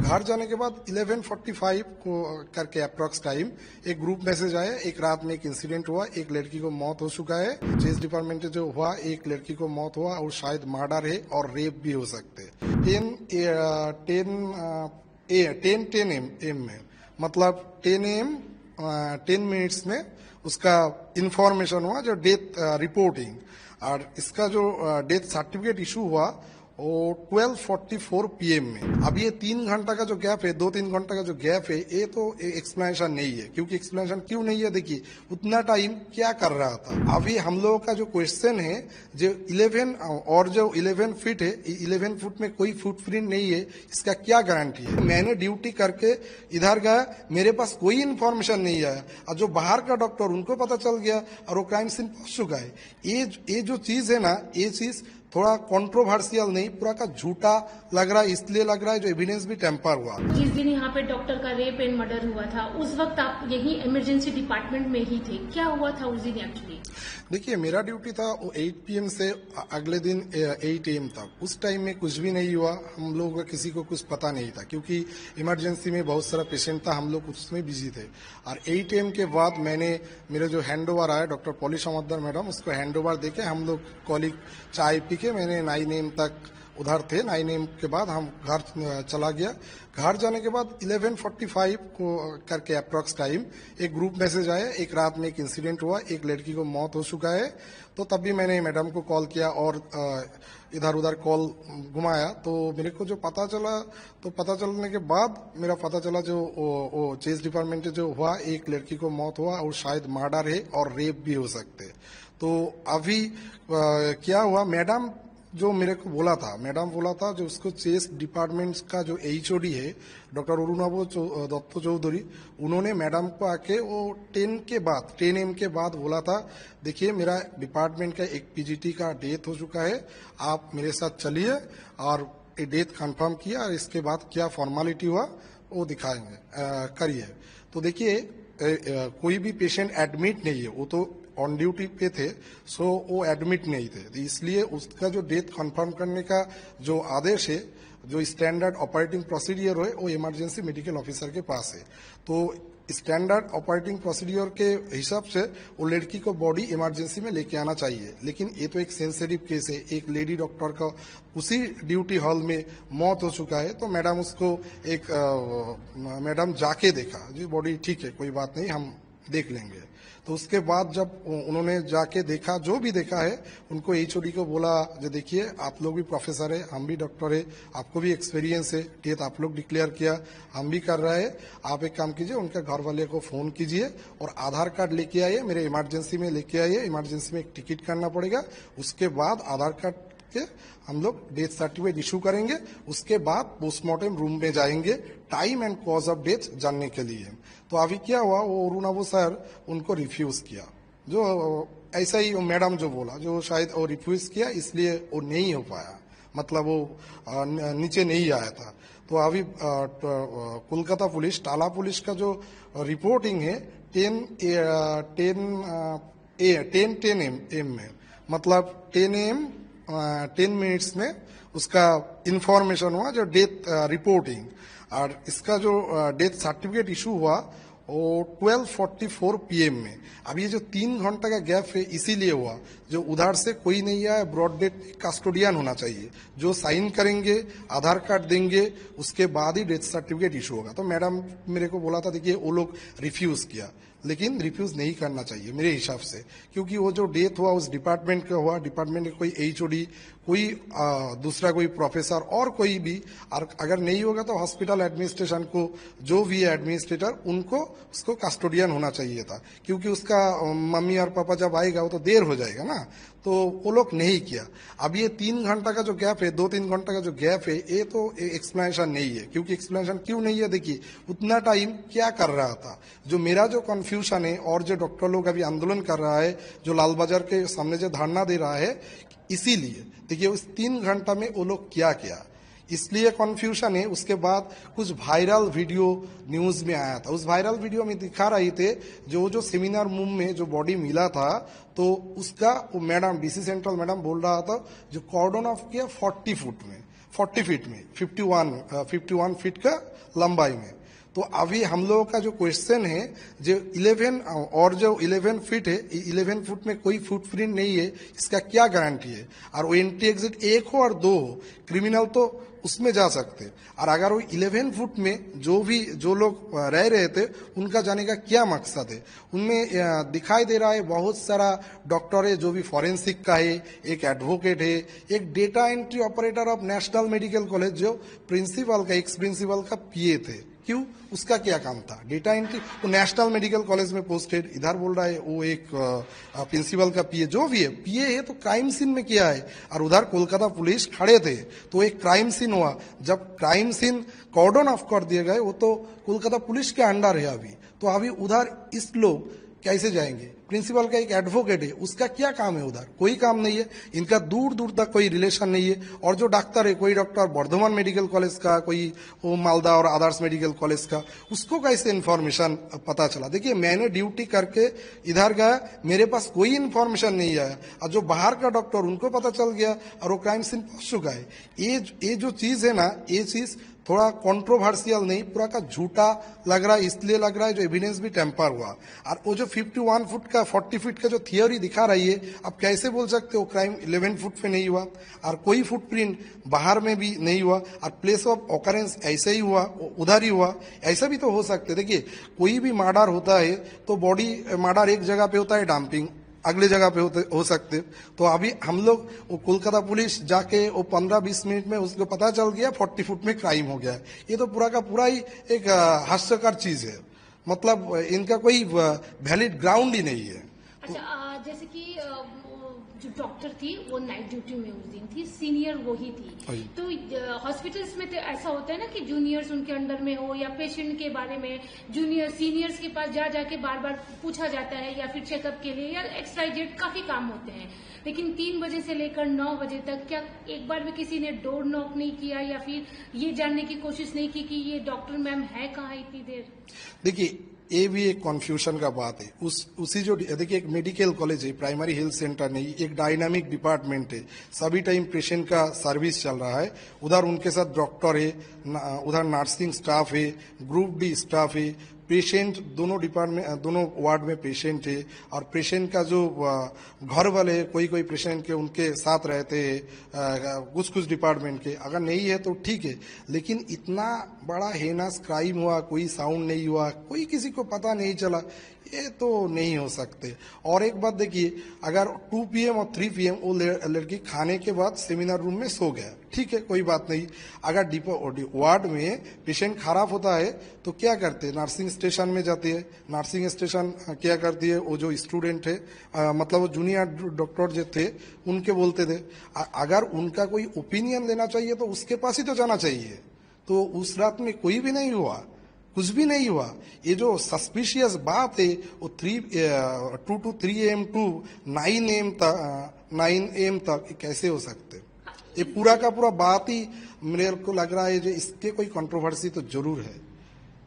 घर जाने के बाद 11:45 को करके अप्रॉक्स टाइम एक ग्रुप मैसेज आया। एक रात में एक इंसिडेंट हुआ, एक लड़की को मौत हो चुका है। चेस डिपार्टमेंट में जो हुआ, एक लड़की को मौत हुआ और शायद मर्डर है और रेप भी हो सकते हैं। 10 एम में, मतलब 10 AM 10 मिनट्स में उसका इंफॉर्मेशन हुआ, जो डेथ रिपोर्टिंग। और इसका जो डेथ सर्टिफिकेट इशू हुआ वो 12:44 PM में। अब ये 3 घंटा का जो गैप है, 2-3 घंटा का जो गैप है, ये तो एक्सप्लेनेशन नहीं है। क्योंकि एक्सप्लेनेशन क्यों नहीं है, देखिए उतना टाइम क्या कर रहा था। अभी हम लोगों का जो क्वेश्चन है, जो 11 और जो 11 फीट है, 11 फुट में कोई फुटप्रिंट नहीं है, इसका क्या गारंटी है। मैंने ड्यूटी करके इधर गया, मेरे पास कोई इन्फॉर्मेशन नहीं आया, और जो बाहर का डॉक्टर उनको पता चल गया और वो क्राइम सीन पहुंच चुका है। ये जो चीज है ना, ये चीज थोड़ा कंट्रोवर्शियल नहीं, पूरा का झूठा लग रहा है। इसलिए लग रहा है जो एविडेंस भी टेम्पर हुआ। जिस दिन यहाँ पे डॉक्टर का रेप एंड मर्डर हुआ था, उस वक्त आप यही इमरजेंसी डिपार्टमेंट में ही थे। क्या हुआ था उस दिन एक्चुअली? देखिए, मेरा ड्यूटी था 8 PM से अगले दिन 8 AM तक। उस टाइम में कुछ भी नहीं हुआ, हम लोगों का किसी को कुछ पता नहीं था, क्योंकि इमरजेंसी में बहुत सारा पेशेंट था, हम लोग उसमें बिजी थे। और 8 AM के बाद मेरे जो हैंड ओवर आया डॉक्टर पॉली समद्दर मैडम, उसको हैंड ओवर देके हम लोग कॉलिग चाय पी के मैंने 9 AM तक उधर थे। 9 AM के बाद हम घर चला गया। घर जाने के बाद 11:45 को करके अप्रॉक्स टाइम एक ग्रुप मैसेज आया। एक रात में एक इंसिडेंट हुआ, एक लड़की को मौत हो चुका है। तो तब भी मैंने मैडम को कॉल किया और इधर उधर कॉल घुमाया। तो मेरे को जो पता चला, तो पता चलने के बाद मेरा पता चला जो वो चेस डिपार्टमेंट में जो हुआ, एक लड़की को मौत हुआ और शायद मर्डर है और रेप भी हो सकते हैं। तो अभी क्या हुआ, मैडम जो मेरे को मैडम बोला था जो उसको चेस डिपार्टमेंट का जो HOD है डॉक्टर अरुणाभ दत्त चौधरी, उन्होंने मैडम को आके वो 10 AM के बाद बोला था, देखिए मेरा डिपार्टमेंट का एक PGT का डेथ हो चुका है, आप मेरे साथ चलिए और ये डेथ कंफर्म किया और इसके बाद क्या फॉर्मेलिटी हुआ वो दिखाएंगे, करिए। तो देखिए कोई भी पेशेंट एडमिट नहीं है, वो तो ऑन ड्यूटी पे थे, सो वो एडमिट नहीं थे। तो इसलिए उसका जो डेथ कंफर्म करने का जो आदेश है, जो स्टैंडर्ड ऑपरेटिंग प्रोसीडियर है, वो इमरजेंसी मेडिकल ऑफिसर के पास है। तो स्टैंडर्ड ऑपरेटिंग प्रोसीडियर के हिसाब से वो लड़की को बॉडी इमरजेंसी में लेके आना चाहिए। लेकिन ये तो एक सेंसिटिव केस है, एक लेडी डॉक्टर का उसी ड्यूटी हॉल में मौत हो चुका है। तो मैडम उसको मैडम जाके देखा, जी बॉडी ठीक है, कोई बात नहीं, हम देख लेंगे। तो उसके बाद जब उन्होंने जाके देखा, जो भी देखा है, उनको HOD को बोला, जो देखिए आप लोग भी प्रोफेसर है, हम भी डॉक्टर है, आपको भी एक्सपीरियंस है, डेथ आप लोग डिक्लेयर किया, हम भी कर रहे हैं, आप एक काम कीजिए, उनके घर वाले को फोन कीजिए और आधार कार्ड लेके आइए, मेरे इमरजेंसी में लेके आइए। इमरजेंसी में एक टिकट करना पड़ेगा, उसके बाद आधार कार्ड के हम लोग डेथ सर्टिफिकेट इशू करेंगे। उसके बाद पोस्टमार्टम रूम में जाएंगे time and cause of death जानने के लिए। तो अभी क्या हुआ, वो अरुणाभ सर उनको रिफ्यूज किया, जो ऐसा ही मैडम जो बोला, जो शायद वो रिफ्यूज किया, इसलिए वो नहीं हो पाया, मतलब वो नीचे नहीं आया था। तो अभी कोलकाता पुलिस, टाला पुलिस का जो रिपोर्टिंग है 10 AM में, मतलब 10 AM 10 मिनट्स में उसका इंफॉर्मेशन हुआ, जो डेथ रिपोर्टिंग। और इसका जो डेथ सर्टिफिकेट इशू हुआ वो 12:44 PM में। अब ये जो 3 घंटा का गैप है, इसीलिए हुआ, जो उधर से कोई नहीं आया, ब्रॉड डेथ कस्टोडियन होना चाहिए, जो साइन करेंगे, आधार कार्ड देंगे, उसके बाद ही डेथ सर्टिफिकेट इशू होगा। तो मैडम मेरे को बोला था, देखिए वो लोग रिफ्यूज किया, लेकिन रिफ्यूज नहीं करना चाहिए मेरे हिसाब से, क्योंकि वो जो डेथ हुआ उस डिपार्टमेंट का हुआ, डिपार्टमेंट के कोई HOD, कोई दूसरा कोई प्रोफेसर और कोई भी, और अगर नहीं होगा तो हॉस्पिटल एडमिनिस्ट्रेशन को, जो भी है एडमिनिस्ट्रेटर, उनको उसको कस्टोडियन होना चाहिए था, क्योंकि उसका मम्मी और पापा जब आएगा वो तो देर हो जाएगा ना। तो वो लोग नहीं किया। अब ये 3 घंटा का जो गैप है, 2-3 घंटा का जो गैप है, ये तो एक्सप्लेनेशन नहीं है। क्योंकि एक्सप्लेनेशन क्यों नहीं है, देखिए उतना टाइम क्या कर रहा था। जो मेरा जो कंफ्यूजन है, और जो डॉक्टर लोग अभी आंदोलन कर रहा है, जो लाल बाजार के सामने जो धरना दे रहा है, इसीलिए देखिए उस 3 घंटा में वो लोग क्या किया, इसलिए कंफ्यूजन है। उसके बाद कुछ वायरल वीडियो न्यूज में आया था, उस वायरल वीडियो में दिखा रहे थे जो सेमिनार रूम में जो बॉडी मिला था, तो उसका वो मैडम DC सेंट्रल मैडम बोल रहा था, जो कॉर्डन ऑफ किया 40 फुट में, 40 फीट में, 51 फीट का लंबाई में। तो अभी हम लोगों का जो क्वेश्चन है, जो 11 और जो 11 फीट है, 11 फुट में कोई फुटप्रिंट नहीं है, इसका क्या गारंटी है? और वो एंट्री एग्जिट एक हो और दो हो, क्रिमिनल तो उसमें जा सकते। और अगर वो 11 फुट में जो लोग रह रहे थे, उनका जाने का क्या मकसद है? उनमें दिखाई दे रहा है बहुत सारा डॉक्टर है जो भी फॉरेंसिक का है, एक एडवोकेट है, एक data entry operator of national medical college जो प्रिंसिपल का, एक्स प्रिंसिपल का पीए थे। क्यों? उसका क्या काम था? Data entry. वो नेशनल मेडिकल कॉलेज में पोस्टेड, इधर बोल रहा है वो एक प्रिंसिपल का पीए। जो भी है, पीए है तो क्राइम सीन में किया है, और उधर कोलकाता पुलिस खड़े थे, तो एक क्राइम सीन हुआ। जब क्राइम सीन कॉर्डन ऑफ कर दिए गए, वो तो कोलकाता पुलिस के अंडर है अभी, तो अभी उधर इस लोग कैसे जाएंगे? प्रिंसिपल का एक एडवोकेट है, उसका क्या काम है? उधर कोई काम नहीं है, इनका दूर दूर तक कोई रिलेशन नहीं है। और जो डॉक्टर है, कोई डॉक्टर बर्धमान मेडिकल कॉलेज का, कोई वो मालदा और आदर्श मेडिकल कॉलेज का, उसको कैसे इन्फॉर्मेशन पता चला? देखिए, मैंने ड्यूटी करके इधर गया, मेरे पास कोई इन्फॉर्मेशन नहीं आया, और जो बाहर का डॉक्टर, उनको पता चल गया और वो क्राइम सीन पहुंच चुका है। ये जो चीज है ना, ये चीज थोड़ा कंट्रोवर्शियल नहीं, पूरा का झूठा लग रहा है। इसलिए लग रहा है जो एविडेंस भी टेम्पर हुआ। और वो जो 51 फुट का 40 फीट का जो थियोरी दिखा रही है, आप कैसे बोल सकते हो क्राइम 11 फुट पे नहीं हुआ? और कोई फुटप्रिंट बाहर में भी नहीं हुआ, और प्लेस ऑफ ऑकरेंस ऐसे ही हुआ, उधर ही हुआ, ऐसा भी तो हो सकते। देखिए, कोई भी मर्डर होता है तो बॉडी मर्डर एक जगह पे होता है, डंपिंग अगले जगह पे हो सकते। तो अभी हम लोग वो कोलकाता पुलिस जाके वो 15-20 मिनट में उसको पता चल गया 40 फुट में क्राइम हो गया। ये तो पूरा का पूरा ही एक हास्यकर चीज है। मतलब इनका कोई वैलिड ग्राउंड ही नहीं है। अच्छा, जैसे कि वो जो डॉक्टर थी वो नाइट ड्यूटी में उस दिन थी, सीनियर वो ही थी। तो हॉस्पिटल्स में तो ऐसा होता है ना कि जूनियर्स उनके अंडर में हो, या पेशेंट के बारे में सीनियर्स के पास जाके बार बार पूछा जाता है, या फिर चेकअप के लिए, या XYZ काफी काम होते हैं। लेकिन 3 बजे से लेकर 9 बजे तक क्या एक बार भी किसी ने डोर नॉक नहीं किया, या फिर ये जानने की कोशिश नहीं की कि ये डॉक्टर मैम है कहाँ इतनी देर? देखिए, ये भी एक कंफ्यूजन का बात है। उसी जो देखिए, एक मेडिकल कॉलेज है, प्राइमरी हेल्थ सेंटर नहीं, एक डायनामिक डिपार्टमेंट है। सभी टाइम पेशेंट का सर्विस चल रहा है। उधर उनके साथ डॉक्टर है, उधर नर्सिंग स्टाफ है, ग्रुप डी स्टाफ है, पेशेंट दोनों डिपार्टमेंट, दोनों वार्ड में पेशेंट है। और पेशेंट का जो घर वाले, कोई पेशेंट के उनके साथ रहते हैं, कुछ डिपार्टमेंट के। अगर नहीं है तो ठीक है, लेकिन इतना बड़ा हेनस क्राइम हुआ, कोई साउंड नहीं हुआ, कोई किसी को पता नहीं चला, ये तो नहीं हो सकते। और एक बात देखिए, अगर 2 PM और 3 PM वो लड़की खाने के बाद सेमिनार रूम में सो गया, ठीक है, कोई बात नहीं। अगर वार्ड में पेशेंट खराब होता है तो क्या करते हैं? नर्सिंग स्टेशन में जाती है। नर्सिंग स्टेशन क्या करती है? वो जो स्टूडेंट है, मतलब वो जूनियर डॉक्टर जो थे, उनके बोलते थे। अगर उनका कोई ओपिनियन लेना चाहिए तो उसके पास ही तो जाना चाहिए। तो उस रात में कोई भी नहीं हुआ, कुछ भी नहीं हुआ। ये जो सस्पिशियस बात है, वो 2 to 3 AM टू 9 AM तक कैसे हो सकते? ये पूरा का पूरा बात ही मेरे को लग रहा है जो इसके कोई कंट्रोवर्सी तो जरूर है।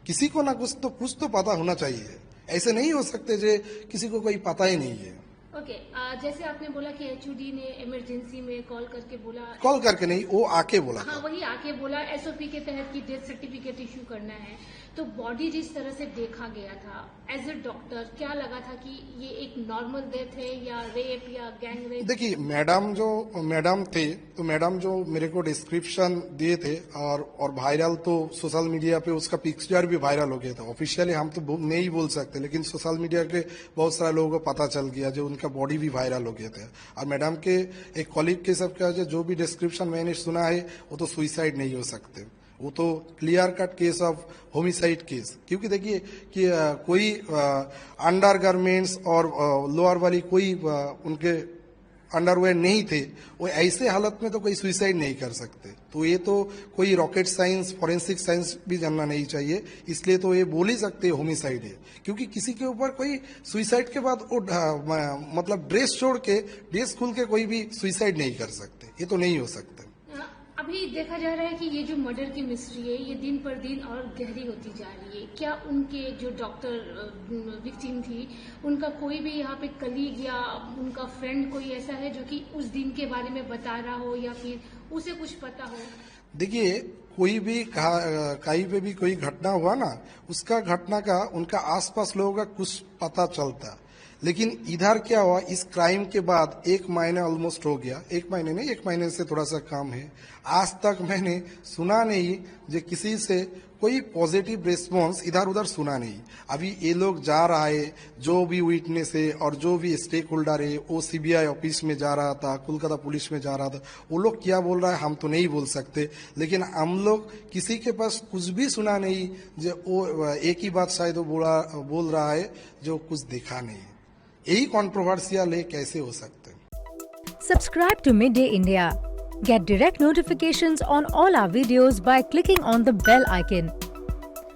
किसी को ना कुछ तो पता होना चाहिए। ऐसे नहीं हो सकते जो किसी को कोई पता ही नहीं है। ओके, जैसे आपने बोला कि HOD ने इमरजेंसी में कॉल करके बोला, कॉल करके नहीं, वो आके बोला। हाँ, वही आके बोला SOP के तहत की डेथ सर्टिफिकेट इश्यू करना है। तो बॉडी जिस तरह से देखा गया था, एज ए डॉक्टर क्या लगा था कि ये एक नॉर्मल डेथ है या रेप या गैंग रेप? देखिए, मैडम थे, तो मैडम जो मेरे को डिस्क्रिप्शन दिए थे, और वायरल तो सोशल मीडिया पे उसका पिक्चर भी वायरल हो गया था। ऑफिशियली हम तो नहीं बोल सकते, लेकिन सोशल मीडिया के बहुत सारे लोगों को पता चल गया, जो उनका बॉडी भी वायरल हो गया था। और मैडम के एक कॉलीग के सबका जो भी डिस्क्रिप्शन मैंने सुना है, वो तो सुइसाइड नहीं हो सकते, वो तो clear cut case of homicide case. क्योंकि देखिए कि कोई अंडर गारमेंट्स और लोअर वाली कोई उनके अंडरवेयर नहीं थे, वो ऐसे हालत में तो कोई सुइसाइड नहीं कर सकते। तो ये तो कोई रॉकेट साइंस, फॉरेंसिक साइंस भी जानना नहीं चाहिए, इसलिए तो ये बोल ही सकते होमिसाइड है। क्योंकि किसी के ऊपर कोई सुइसाइड के बाद वो मतलब ड्रेस छोड़ के, ड्रेस खुल के कोई भी सुइसाइड नहीं कर सकते, ये तो नहीं हो सकता। अभी देखा जा रहा है कि ये जो मर्डर की मिस्ट्री है, ये दिन पर दिन और गहरी होती जा रही है। क्या उनके जो डॉक्टर विक्टिम थी, उनका कोई भी यहाँ पे कलीग या उनका फ्रेंड कोई ऐसा है जो कि उस दिन के बारे में बता रहा हो, या फिर उसे कुछ पता हो? देखिए, कोई भी कहीं पे भी कोई घटना हुआ ना, उसका घटना का उनका आसपास लोगों का कुछ पता चलता, लेकिन इधर क्या हुआ, इस क्राइम के बाद 1 महीना ऑलमोस्ट हो गया, 1 महीने नहीं, 1 महीने से थोड़ा सा कम है, आज तक मैंने सुना नहीं जो किसी से कोई पॉजिटिव रिस्पॉन्स इधर उधर सुना नहीं। अभी ये लोग जा रहा है, जो भी विटनेस है और जो भी स्टेक होल्डर है, वो सीबीआई ऑफिस में जा रहा था, कोलकाता पुलिस में जा रहा था, वो लोग क्या बोल रहा है हम तो नहीं बोल सकते, लेकिन हम लोग किसी के पास कुछ भी सुना नहीं, जो वो एक ही बात शायद वो बोल रहा है जो कुछ देखा नहीं। यही कंट्रोवर्शियल है, कैसे हो सकते। Subscribe to Midday India. Get direct notifications on all our videos by clicking on the bell icon.